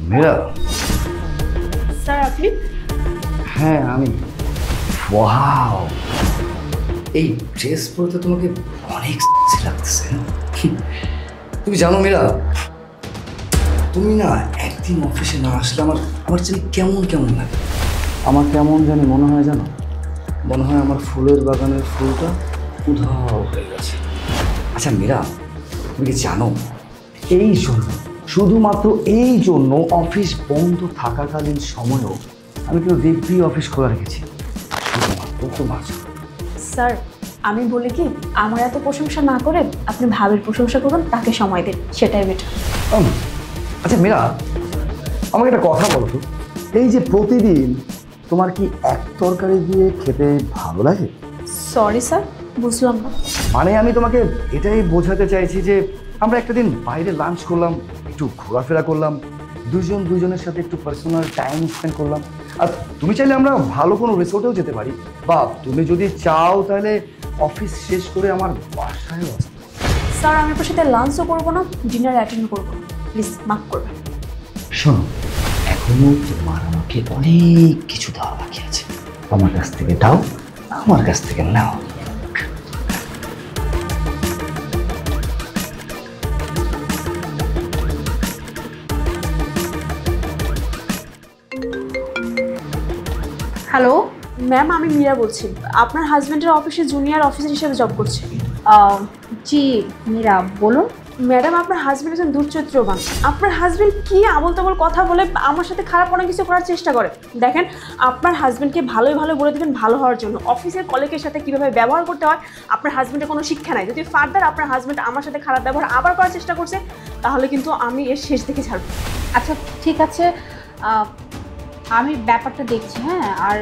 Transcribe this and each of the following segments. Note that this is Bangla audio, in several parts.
মীরা। স্যার আপনি? হ্যাঁ আমি। ওয়াও, এই ড্রেস পরতে তোমাকে অনেক লাগতেছে। তুমি জানো মীরা, তুমি না একদিন অফিসে না আসলে আমার আমার জানি কেমন কেমন লাগে। আমার কেমন জানি মনে হয় জানো, মনে হয় আমার ফুলের বাগানের ফুলটা উধাও হয়ে গেছে। আচ্ছা মীরা, তুমি কি জানো এই জন্য, শুধুমাত্র এই জন্য অফিস বন্ধ থাকাকালীন সময়ও আমি কিন্তু দিব্যি অফিস খোলা রেখেছি, শুধুমাত্র তোমার জন্য। স্যার আমি বলি কি, আমার এত প্রশংসা না করে আপনি ভাবির প্রশংসা করুন, তাকে সময় দিন, সেটাই বেটার। আচ্ছা মীরা, আমাকে একটা কথা বলো তো, এই যে প্রতিদিন তোমার কি এক তরকারি দিয়ে খেতে ভালো লাগে? সরি স্যার, বুঝলাম না। মানে আমি তোমাকে এটাই বোঝাতে চাইছি যে আমরা একটা দিন বাইরে লাঞ্চ করলাম, একটু ঘোরাফেরা করলাম, দুজনের সাথে একটু পার্সোনাল টাইম স্পেন্ড করলাম। আর তুমি চাইলে আমরা ভালো কোনো রিসোর্টেও যেতে পারি, বা তুমি যদি চাও তাহলে অফিস শেষ করে আমার বাসায়ও আসতে। স্যার আমি আপনার সাথে লাঞ্চও করবো না, ডিনার অ্যাটেন্ড করবো না, প্লিজ মাফ করবেন। শোনো, এখনো তোমার আমাকে অনেক কিছু দেওয়া বাকি আছে। আমার কাছ থেকে দাও, আমার কাছ থেকে নাও। হ্যালো ম্যাম, আমি মীরা বলছি। আপনার হাজব্যান্ডের অফিসে জুনিয়র অফিসার হিসেবে জব করছে। জি মীরা, বলুন। ম্যাডাম আপনার হাজব্যান্ড একজন দুর্চরিত্রবান। আপনার হাজব্যান্ড কি আবল তাবল কথা বলে আমার সাথে খারাপ অনেক কিছু করার চেষ্টা করে। দেখেন, আপনার হাজব্যান্ডকে ভালোই ভালো বলে দেবেন ভালো হওয়ার জন্য, অফিসের কলিগের সাথে কীভাবে ব্যবহার করতে হয় আপনার হাজব্যান্ডের কোনো শিক্ষা নাই। যদি ফার্দার আপনার হাজব্যান্ড আমার সাথে খারাপ ব্যবহার আবার করার চেষ্টা করছে, তাহলে কিন্তু আমি এর শেষ দেখে ছাড়ব। আচ্ছা ঠিক আছে, আমি ব্যাপারটা দেখছি। হ্যাঁ, আর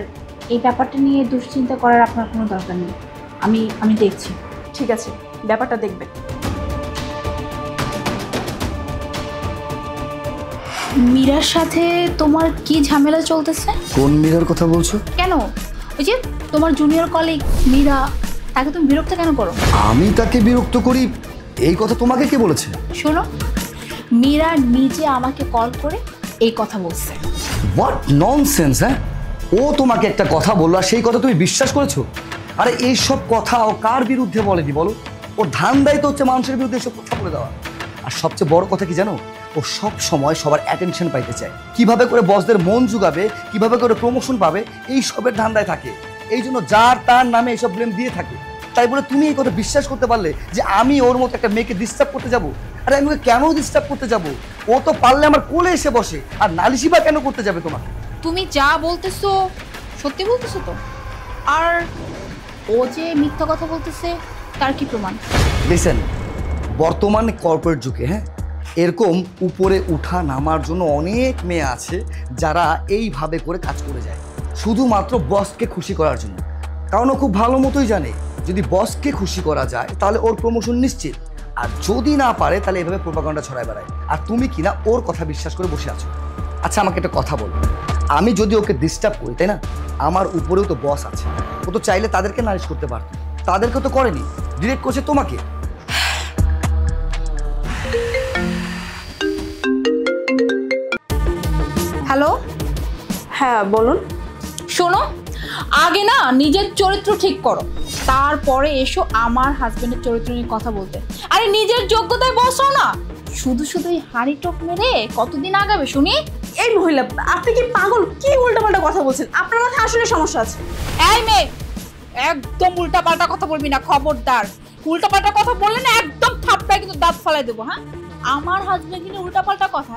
এই ব্যাপারটা নিয়ে দুশ্চিন্তা করার আপনার কোনো দরকার নেই। আমি দেখছি। ঠিক আছে, ব্যাপারটা দেখবেন। মীরার সাথে তোমার কি ঝামেলা চলতেছে? কোন মীরার কথা বলছো? কেন, ওই যে তোমার জুনিয়র কলিগ মীরা, তাকে তুমি বিরক্ত কেন করো? আমি তাকে বিরক্ত করি এই কথা তোমাকে কে বলেছে? শোনো, মীরা নিজে আমাকে কল করে এই কথা বলছে। What nonsense! হ্যাঁ, ও তোমাকে একটা কথা বললো আর সেই কথা তুমি বিশ্বাস করেছো? আরে এইসব কথা ও কার বিরুদ্ধে বলেনি বলো? ওর ধান্দাই তো হচ্ছে মানুষের বিরুদ্ধে এসব কথা বলে দেওয়া। আর সবচেয়ে বড় কথা কি জানো, ও সব সময় সবার অ্যাটেনশন পাইতে চায়, কিভাবে করে বসদের মন জুগাবে, কিভাবে করে প্রমোশন পাবে, এই সবের ধান্দায় থাকে। এই জন্য যার তার নামে এইসব ব্লেম দিয়ে থাকে। তাই বলে তুমি এই কথা বিশ্বাস করতে পারলে যে আমি ওর মতো একটা মেয়েকে ডিস্টার্ব করতে যাব? আরে আমি ওকে কেন ডিস্টার্ব করতে যাব? ও তো পারলে আমার কোলে এসে বসে, আর নালিশি বা কেন করতে যাবে তোমাকে? তুমি যা বলতেছো সত্যি বলতেছো তো? আর ও যে মিথ্যা কথা বলতেছে তার কি প্রমাণ? লিসেন, বর্তমানে কর্পোরেট যুগে হ্যাঁ, এরকম উপরে উঠা নামার জন্য অনেক মেয়ে আছে যারা এইভাবে করে কাজ করে যায় শুধুমাত্র বসকে খুশি করার জন্য। কারণ ও খুব ভালো মতোই জানে যদি বসকে খুশি করা যায় তাহলে ওর প্রমোশন নিশ্চিত, আর যদি না পারে তাহলে এভাবে প্রোপাগান্ডা ছড়ায় বেড়ায়। আর তুমি কিনা ওর কথা বিশ্বাস করে বসে আছো। আচ্ছা আমাকে একটা কথা বলো, আমি যদি ওকে ডিস্টার্ব করি, তাই না, আমার উপরেও তো বস আছে, ও তো চাইলে তাদেরকে নালিশ করতে পারতো, তাদেরকে তো করেনি, ডিরেক্ট করছে তোমাকে। হ্যালো, হ্যাঁ বলুন। শোনো, আগে না নিজের চরিত্র ঠিক করো, তারপরে এসো আমার হাজবেন্ডের চরিত্র নিয়ে কথা বলতে। আরে নিজের যোগ্যতায় বসো না, শুধু শুধু হাঁড়ি টোপ মেরে কতদিন আগাবে শুনি? এই মহিলা, আপনি কি পাগল? কি উল্টাপাল্টা কথা বলছেন? আপনার মাথায় আসলে সমস্যা আছে। এই মেয়ে, একদম উল্টাপাল্টা কথা বলবি না, খবরদার। উল্টাপাল্টা কথা বললে না একদম থাপ্পড়ায় কিন্তু দাঁত ফালাই দেবো। হ্যাঁ, আমার হাজবেন্ড কিন্তু উল্টাপাল্টা কথা,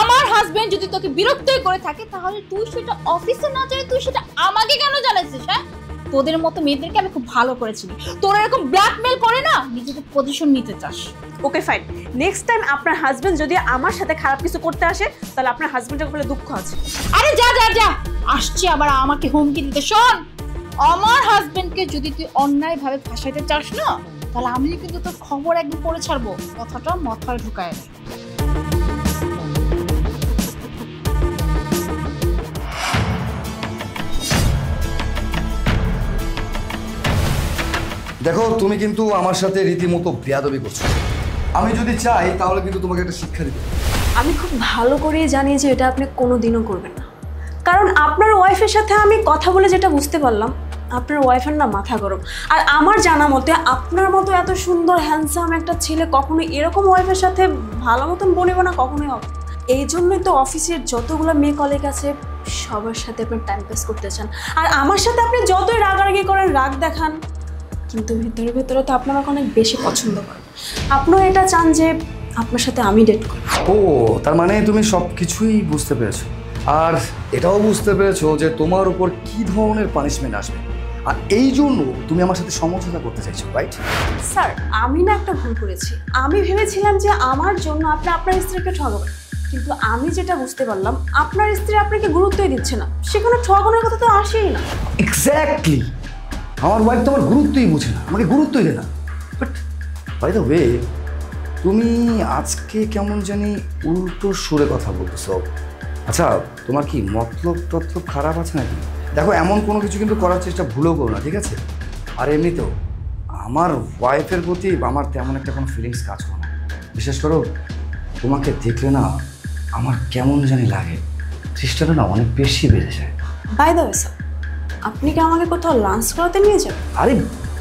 আমার হাজবেন্ড যদি তোকে বিরক্তই করে থাকে তাহলে তুই সেটা অফিসে না জানিয়ে তুই সেটা আমাকে কেন জানাচ্ছিস? হ্যাঁ, তোদের মতো মেয়েদেরকে আমি খুব ভালো করেছি, তোরা এরকম ব্ল্যাকমেল করে না নিজেদের পজিশন নিতে চাস। ওকে ফাইন, নেক্সট টাইম আপনার হাজবেন্ড যদি আমার সাথে খারাপ কিছু করতে আসে তাহলে আপনার হাজবেন্ডের বলে দুঃখ আছে। আরে যা যা যা, আসছে আবার আমাকে হুমকি দিতে। শোন, আমার হাজবেন্ডকে যদি তুই অন্যায়ভাবে ফাঁসাইতে চাস না তাহলে আমি কিন্তু তোর খবর একদম পড়ে ছাড়বো, কথাটা মাথায় ঢুকায় নে। দেখো, তুমি কিন্তু আমার সাথে রীতিমতো বেয়াদবি করছো। আমি যদি চাই তাহলে কিন্তু তোমাকে একটা শিক্ষা দিতে। আমি খুব ভালো করেই জানি যে এটা আপনি কোনোদিনও করবেন না, কারণ আপনার ওয়াইফের সাথে আমি কথা বলে যেটা বুঝতে পারলাম, আপনার ওয়াইফের না মাথা গরম। আর আমার জানা মতে আপনার মতো এত সুন্দর হ্যান্ডসাম একটা ছেলে কখনো এরকম ওয়াইফের সাথে ভালো মতন বনিব না, কখনোই হবে। এই জন্যই তো অফিসের যতগুলো মেয়ে কলিগ আছে সবার সাথে আপনি টাইম পাস করতে চান, আর আমার সাথে আপনি যতই রাগারাগি করেন, রাগ দেখান, কিন্তু ভিতরে ভিতরে তো আপনি আমাকে অনেক বেশি পছন্দ করেন। আপনিও এটা চান যে আপনার সাথে আমি ডেট করি। ও, তার মানে তুমি সব কিছুই বুঝতে পেরেছো, আর এটাও বুঝতে পেরেছো যে তোমার উপর কি ধরনের পানিশমেন্ট আসবে, আর এই জন্য তুমি আমার সাথে সমঝোতা করতে চাইছো, রাইট? স্যার, আমি না একটা ভুল করেছি। আমি ভেবেছিলাম যে আমার জন্য আপনি আপনার স্ত্রীকে ঠকাবেন, কিন্তু আমি যেটা বুঝতে পারলাম আপনার স্ত্রী আপনাকে গুরুত্বই দিচ্ছে না, সেখানে ঠকানোর কথা তো আসেই না। এক্স্যাক্টলি, আমার ওয়াইফ তো আমার গুরুত্বই বুঝে না, আমাকে গুরুত্বই দেয় না। বাট বাই দ্য ওয়ে, তুমি আজকে কেমন জানি উল্টো সুরে কথা বলতেছো। আচ্ছা, তোমার কি মতলব টতলব খারাপ আছে নাকি? দেখো, এমন কোনো কিছু কিন্তু করার চেষ্টা ভুলেও করো না, ঠিক আছে? আর এমনিতেও আমার ওয়াইফের প্রতি আমার তেমন একটা কোনো ফিলিংস কাজ করে না। বিশেষ করো তোমাকে দেখলে না আমার কেমন জানি লাগে, চেষ্টাটা না অনেক বেশি বেড়ে যায়। বাই দ্য ওয়ে স্যার, আপনি কি আমাকে কোথাও লাঞ্চ করাতে নিয়ে যাবেন? আরে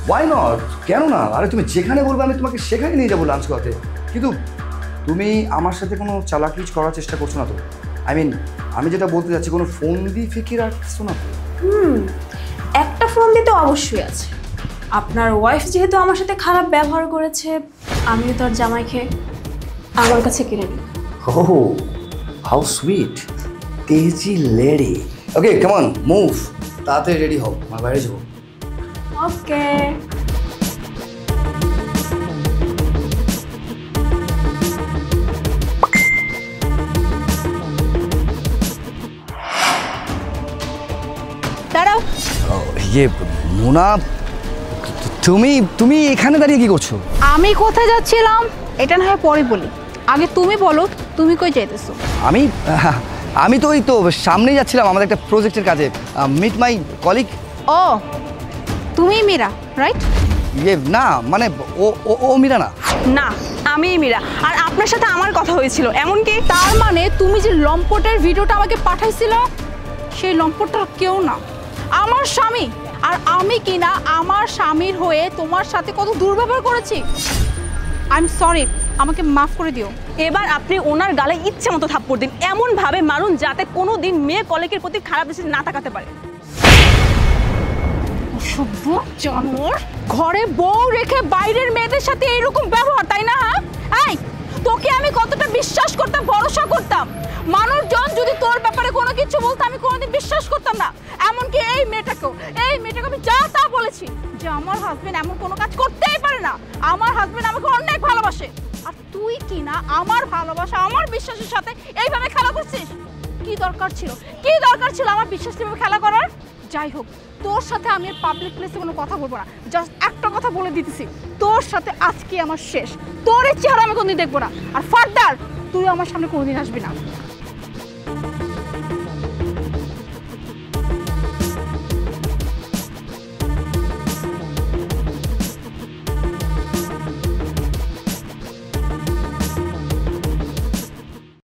ওয়াই নট, কেন না? আরে তুমি যেখানে বলবে আমি তোমাকে সেখানে নিয়ে যাবো লাঞ্চ করতে। কিন্তু তুমি আমার সাথে কোনো চালাকি করার চেষ্টা করছো না তো? আই মিন, আমি যেটা বলতে যাচ্ছি, কোনো ফোন দিয়ে ফিকির রাখছো না তো? একটা ফোন দিতে অবশ্যই আছে। আপনার ওয়াইফ যেহেতু আমার সাথে খারাপ ব্যবহার করেছে, আমিও তোর জামাইকে আমার কাছে কিনে নিই। ও, হাউ সুইট, তেজি lady. Okay, come on, move, তাড়াতাড়ি রেডি হও, আমার বাইরে যাবো। ওকে। দাঁড়াও। ইয়ে মোনা, তুমি এখানে দাঁড়িয়ে কি করছো? আমি কোথায় যাচ্ছিলাম এটা না হয় পরে বলি, আগে তুমি বলো তুমি কই যাইতেছো? আমি তো ওই তো সামনেই যাচ্ছিলাম আমাদের একটা প্রজেক্টের কাজে, মিট মাই কলিগ। ও, তুমি মীরা, রাইট? ইয়ে না, মানে ও ও ও মীরা না। না, আমি মীরা, আর আপনার সাথে আমার কথা হয়েছিল। এমনকি তার মানে তুমি যে লম্পটের ভিডিওটা আমাকে পাঠাইছিল, সেই লম্পটটা কেউ না, আমার স্বামী। আর আমি কিনা আমার স্বামীর হয়ে তোমার সাথে কত দুর্ব্যবহার করেছি। আই এম সরি, আমাকে মাফ করে দিও। এবার আপনি ওনার গালে ইচ্ছে মতো থাপ্পড় দিন, এমন ভাবে মারুন যাতে কোনো দিন মেয়ে কলিগের প্রতি খারাপ দৃষ্টি না তাকাতে পারে। অসভ্য জানোয়ার, ঘরে বউ রেখে বাইরের মেয়েদের সাথে এরকম ব্যবহার, তাই না? হ্যাঁ, এই তোকে আমি কতটা বিশ্বাস করতাম, ভরসা করতাম। মানুষজন যদি তোর ব্যাপারে কোনো কিছু বলতো আমি কোনোদিন বিশ্বাস করতাম না। এমনকি এই মেয়েটাকে আমি যা তা বলেছি যে আমার হাজবেন্ড এমন কোনো কাজ করতেই পারে না, আমার হাজবেন্ড আমাকে অনেক ভালোবাসে। আর তুই কি না আমার ভালোবাসা, আমার বিশ্বাসের সাথে এইভাবে খেলা করছিস? কি দরকার ছিল আমার বিশ্বাস নিয়ে খেলা করার? যাই হোক, তোর সাথে আমি পাবলিক প্লেসে কোনো কথা বলবো না। জাস্ট একটা কথা বলে দিতেছি, তোর সাথে আজকে আমার শেষ। তোর এই চেহারা আমি কোনোদিন দেখবো না, আর ফার্দার তুই আমার সামনে কোনোদিন আসবি না।